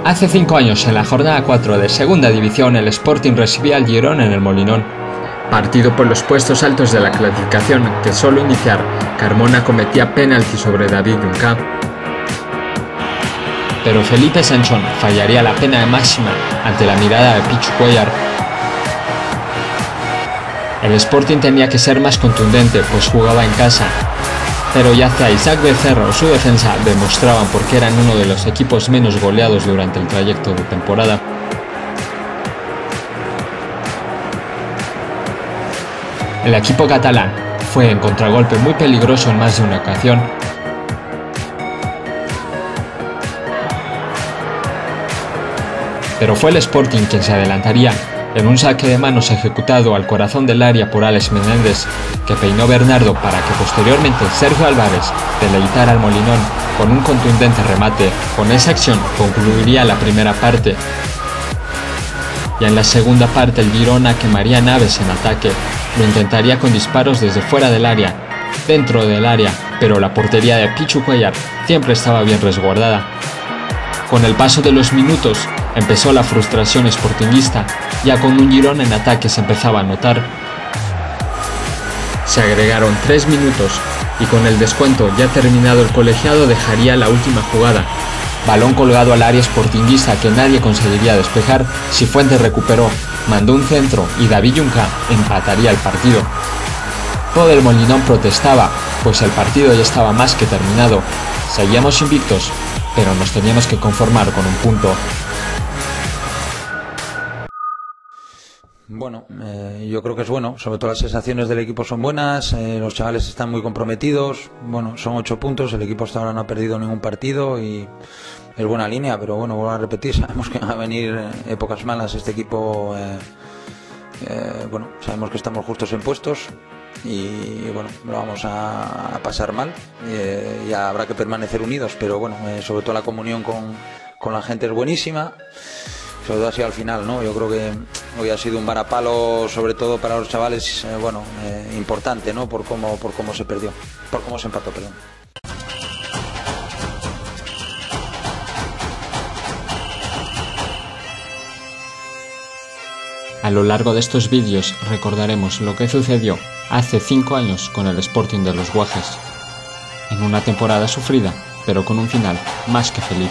Hace 5 años, en la jornada 4 de Segunda División, el Sporting recibía al Girona en el Molinón. Partido por los puestos altos de la clasificación, que solo iniciar, Carmona cometía penalti sobre David Junca. Pero Felipe Sanchón fallaría la pena máxima ante la mirada de Pichu Cuéllar. El Sporting tenía que ser más contundente, pues jugaba en casa. Pero ya sea Isaac Becerra o su defensa demostraban por qué eran uno de los equipos menos goleados durante el trayecto de temporada. El equipo catalán fue en contragolpe muy peligroso en más de una ocasión. Pero fue el Sporting quien se adelantaría en un saque de manos ejecutado al corazón del área por Alex Menéndez, que peinó Bernardo para que posteriormente Sergio Álvarez deleitara al Molinón con un contundente remate. Con esa acción concluiría la primera parte. Y en la segunda parte el Girona quemaría naves en ataque. Lo intentaría con disparos desde fuera del área, dentro del área, pero la portería de Pichu Cuéllar siempre estaba bien resguardada. Con el paso de los minutos empezó la frustración sportinguista, ya con un Girona en ataque se empezaba a notar. Se agregaron 3 minutos y con el descuento ya terminado el colegiado dejaría la última jugada. Balón colgado al área sportinguista que nadie conseguiría despejar. Cifuentes recuperó, mandó un centro y David Junca empataría el partido. Todo el Molinón protestaba, pues el partido ya estaba más que terminado. Seguíamos invictos, pero nos teníamos que conformar con un punto. Bueno, yo creo que es bueno, sobre todo las sensaciones del equipo son buenas, los chavales están muy comprometidos, bueno, son 8 puntos, el equipo hasta ahora no ha perdido ningún partido y es buena línea, pero bueno, vuelvo a repetir, sabemos que van a venir épocas malas, este equipo, bueno, sabemos que estamos justos en puestos y bueno, lo vamos a pasar mal, y habrá que permanecer unidos, pero bueno, sobre todo la comunión con la gente es buenísima. Sobre todo así al final, ¿no? Yo creo que hoy ha sido un varapalo, sobre todo para los chavales, bueno, importante, ¿no? Por cómo se perdió, por cómo se empató, perdón. A lo largo de estos vídeos recordaremos lo que sucedió hace 5 años con el Sporting de los Guajes, en una temporada sufrida, pero con un final más que feliz.